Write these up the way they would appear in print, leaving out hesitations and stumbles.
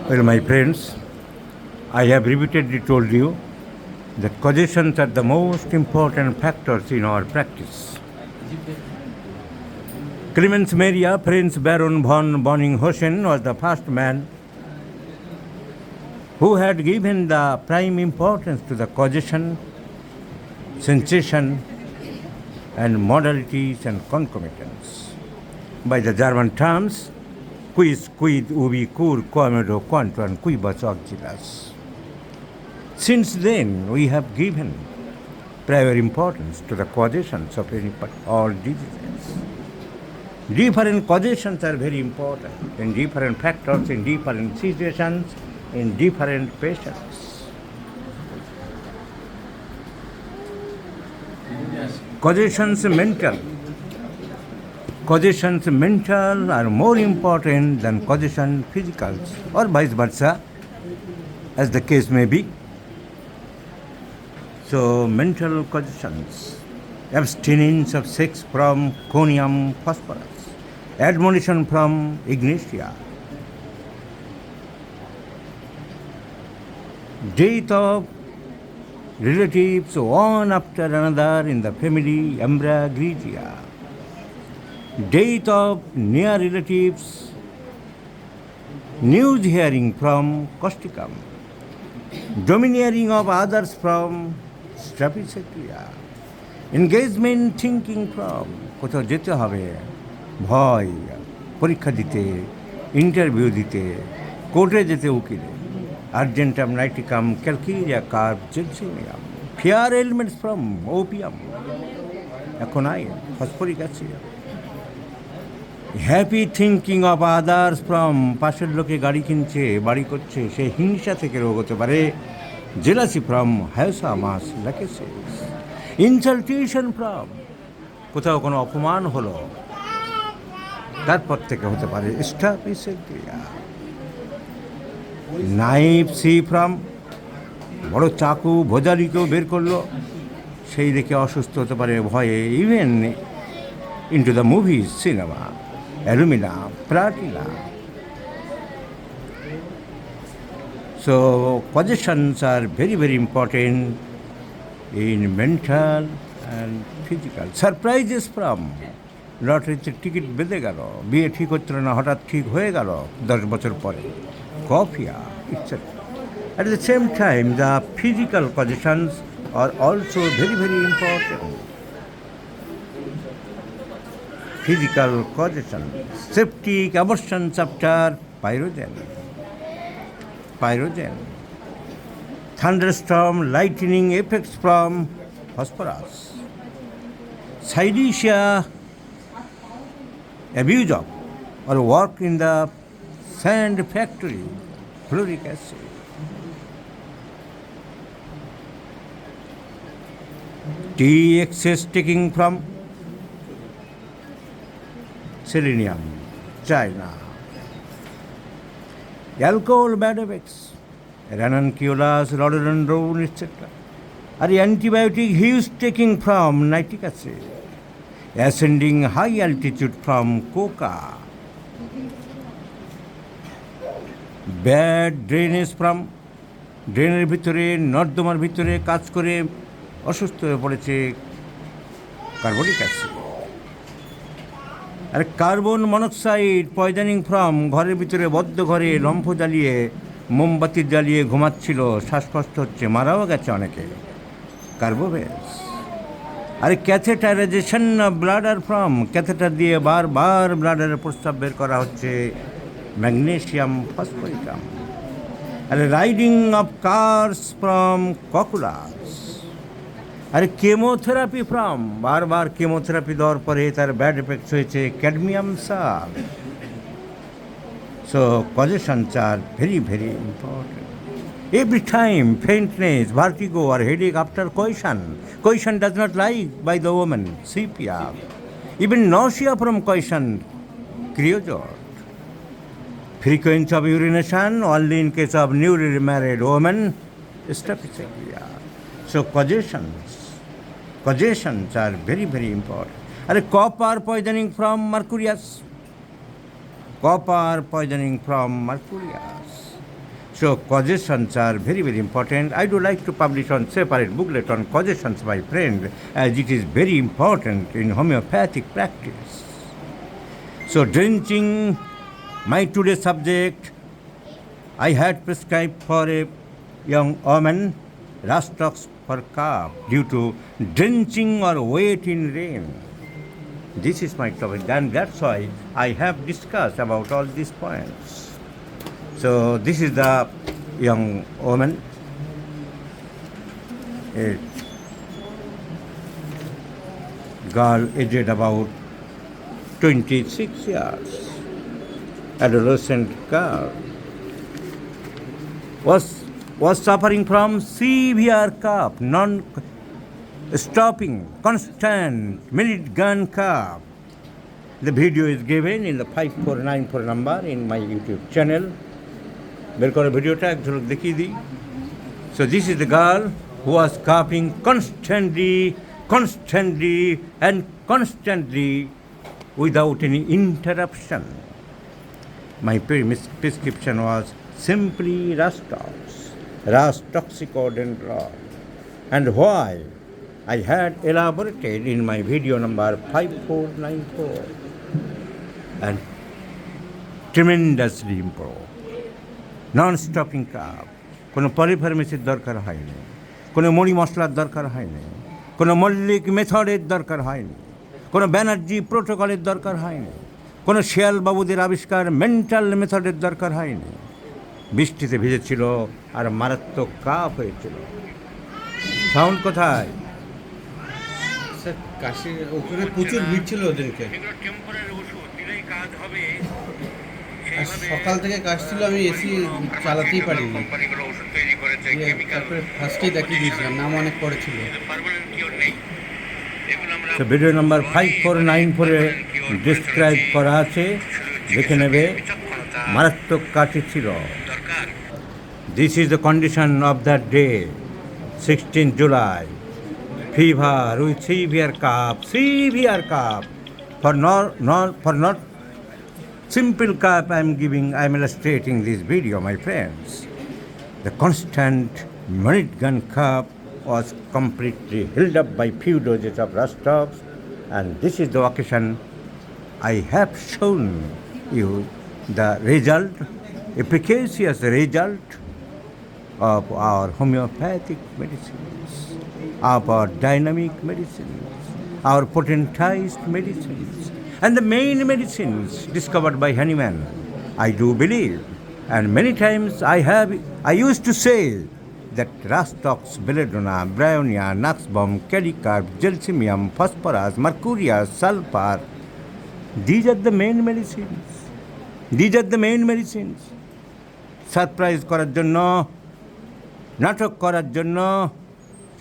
Well, my friends, I have repeatedly told you that causations are the most important factors in our practice. Clemens Maria, Prince Baron von Bonning-Hosen, was the first man who had given the prime importance to the causation, sensation, and modalities and concomitants. By the German terms, quis, quid, ubi, cur, quomodo, quanto, and quibus auxilius. Since then, we have given prior importance to the causations of any all diseases. Different causations are very important in different factors, in different situations, in different patients. Causations mental are more important than causation physicals, or vice versa, as the case may be. So, mental causations: abstinence of sex from conium phosphorus, admonition from ignitia, death of relatives one after another in the family umbra grigia, death of near relatives, news hearing from causticum, domineering of others from strapicetria, engagement thinking from কোথাও যেতে হবে, ভয়, পরীক্ষা দিতে, interview দিতে, কোর্টে যেতে উকিলে, argentum niticum, calcaria carb, gelsemium, fear ailments from opium, aconite, phosphoric acid, happy thinking of others from পাশের লোকে গাড়ি কিনছে, বাড়ি করছে, সে হিংসা থেকে রোগ হতে পারে, জেলাসি ফ্রম হায়োসামাস ল্যাকেসিস, ইনসালটেশন ফ্রম কোথাও কোনো অপমান হলো তারপর থেকে হতে পারে স্ট্রাপিসেন্ট্রিয়া, নাইফ সি ফ্রম বড় চাকু ভোজালিকেও বের করলো, সেই দেখে অসুস্থ হতে পারে ভয়ে, even into the movies cinema, alumina, platina. So causations are very, very important in mental and physical. Surprises from লটারিতে টিকিট বেঁধে গেল, বিয়ে ঠিক হচ্ছিল না, হঠাৎ ঠিক হয়ে গেল 10 বছর পরে, কফিয়া ইত্যাদি। At the same time, the physical causations are also very, very important. Physical causation, septic abortions after pyrogen, thunderstorm, lightning effects from phosphorus, Silesia, abuse of or work in the sand factory, fluoric acid, tea excess taking from selenium, China, alcohol bad effects, ranunculus, rhododendron, etc. Are antibiotic use taking from nitric acid, ascending high altitude from coca, bad drainage from ড্রেনের ভিতরে নর্দমার ভিতরে কাজ করে অসুস্থ হয়ে পড়েছে carbonic acid, আর carbon monoxide poisoning from ঘরের ভিতরে বদ্ধ ঘরে লম্ফ জ্বালিয়ে মোমবাতি জ্বালিয়ে ঘুমাচ্ছিল, শ্বাসকষ্ট হচ্ছে, মারাও গেছে অনেকে, কার্বোভেজ। আর catheterization of bladder from catheter দিয়ে বারবার ব্লাডারের প্রস্রাব বের করা হচ্ছে, ম্যাগনেসিয়াম ফসফরিকাম। আর riding of cars from cocculus. আর কেমোথেরাপি ফ্রম বারবার কেমোথেরাপি দেওয়ার পরে তার ব্যাড এফেক্টস হয়েছে, cadmium sul. So causations are very, very important. Every time faintness, vertigo or headache after coition does not lie by the woman, sepia. Even nausea from coition, creosote. Frequency of urination only in case of newly married woman, strepsirrhea. So causations are very, very important. And copper poisoning from mercurius, copper poisoning from mercurius. So causations are very, very important. I do like to publish on separate booklet on causations, my friend, as it is very important in homeopathic practice. So drenching, my today's subject, I had prescribed for a young woman Rastox for cough due to drenching or wet in rain. This is my topic, and that's why I have discussed about all these points. So this is the young woman, a girl aged about 26 years, adolescent girl, was suffering from severe cough, non-stopping, constant, minute-gun cough. The video is given in the 5494 number in my YouTube channel. বের করে ভিডিওটা এক ঝলক দেখিয়ে দিই. So this is the girl who was coughing constantly and constantly without any interruption. My prescription was simply Rastoxicodendron. And why? I had elaborated in my video number 5494 and tremendously improved. Non-stopping cough, কোনো পলিফার্মেসির দরকার হয়নি, কোনো মুড়ি মশলার দরকার হয়নি, কোনো মল্লিক মেথডের দরকার হয়নি, কোনো ব্যানার্জি প্রোটোকলের দরকার হয়নি, কোনো শিয়াল বাবুদের আবিষ্কার মেন্টাল মেথডের দরকার হয়নি. বৃষ্টিতে ভিজেছিল আর মারাত্মক কাফ হয়েছিল. সাউন্ড কোথায়? স্যার কাশি ওখানে প্রচুর ভিড় ছিল ওদেরকে। সকাল থেকে কাশছিল, আমি এসি চালাতেই পারিনি। তারপরে ফার্স্টেই দেখিয়ে দিয়েছিলাম, নাম অনেক পরে ছিল। ভিডিও নাম্বার 5494 ডিসক্রাইব করা আছে, দেখে নেবে. মারাত্মক কাশি ছিল. This is the condition of that day, 16th July. Fever with severe cough. For not simple cough I am illustrating this video, my friends. The constant minute-gun cough was completely held up by few doses of Rastox, and this is the occasion I have shown you the result, efficacious result of our homeopathic medicines, of our dynamic medicines, our potentized medicines, and the main medicines discovered by Hahnemann. I do believe, and many times I used to say that Rastox, Belladonna, Bryonia, Nuxbom, Calicarb, Gelsemium, Phosphorus, Mercurius, Sulfur, these are the main medicines. Surprise করার জন্য, নাটক করার জন্য,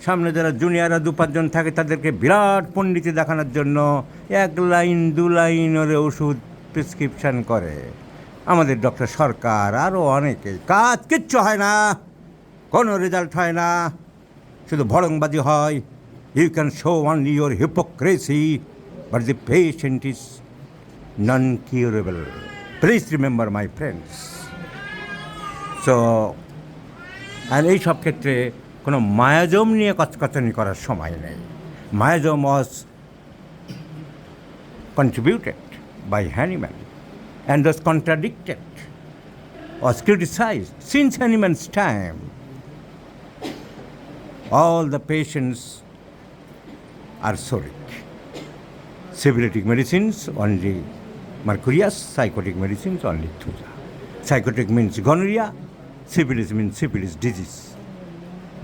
সামনে যারা জুনিয়ররা 2-5 থাকে তাদেরকে বিরাট পণ্ডিতি দেখানোর জন্য 1 লাইন 2 লাইন ওরে ওষুধ প্রেসক্রিপশান করে আমাদের ডক্টর সরকার, আরও অনেকে। কাজ কিচ্ছু হয় না, কোনো রেজাল্ট হয় না, শুধু ভড়ংবাজি হয়. You can show only your hypocrisy, but the patient is non-curable. Please remember, my friends. So, আর এই সব ক্ষেত্রে কোনো মায়াজম নিয়ে কচকচানি করার সময় নেই. Miasm was contributed by Hahnemann and was contradicted, was criticized since Hahnemann's time. All the patients are soric. Syphilitic medicines only Mercurius, psychotic medicines only Thuja. Psychotic means gonorrhea, syphilis means syphilis disease.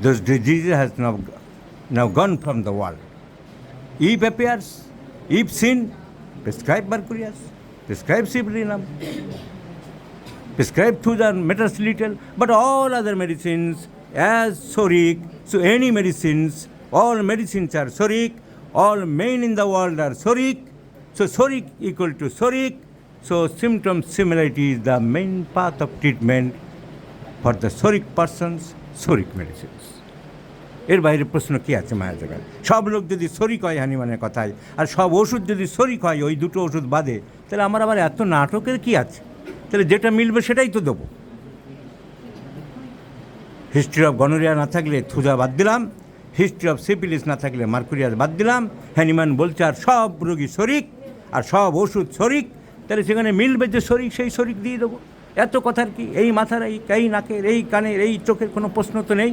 Those diseases has now gone from the world. If appears, if seen, prescribe Mercurius, prescribe Syphilinum, prescribe Thuja, matters little, but all other medicines as soric. So any medicines, all medicines are soric, all men in the world are soric. So soric equal to soric. So symptom similarity is the main path of treatment for the soric persons, soric medicines. এর বাইরে প্রশ্ন কী আছে মায়ের জায়গায়? সব লোক যদি সরিক হয় হানিমানের কথায়, আর সব ওষুধ যদি সরিক হয় ওই দুটো ওষুধ বাদে, তাহলে আমার আবার এত নাটকের কী আছে? তাহলে যেটা মিলবে সেটাই তো দেবো। হিস্ট্রি অফ গনোরিয়া না থাকলে থুজা বাদ দিলাম, হিস্ট্রি অফ সিপিলিস না থাকলে মার্কুরিয়াস বাদ দিলাম। হ্যানিম্যান বলছে আর সব রোগী শরিক আর সব ওষুধ শরিক, তাহলে সেখানে মিলবে যে শরিক সেই শরিক দিয়ে দেবো। এত কথার কি? এই মাথার এই নাকের এই কানের এই চোখের কোনো প্রশ্ন তো নেই।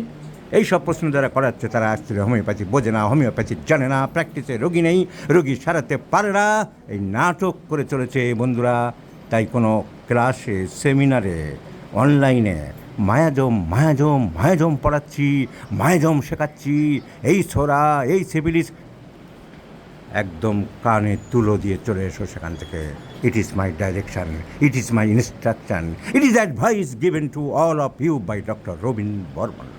এই সব প্রশ্ন যারা করাচ্ছে তারা আসলে হোমিওপ্যাথি বোঝে না, হোমিওপ্যাথি জানে না, প্র্যাকটিসে রোগী নেই, রোগী সারাতে পারে না, এই নাটক করে চলেছে বন্ধুরা। তাই কোনো ক্লাসে, সেমিনারে, অনলাইনে মায়াজম পড়াচ্ছি, মায়াজম শেখাচ্ছি, এই ছোরা এই সিভিলিস, একদম কানে তুলো দিয়ে চলে এসো সেখান থেকে। It is my direction, it is my instruction, it is advice given to all of you by doctor Robin Barman.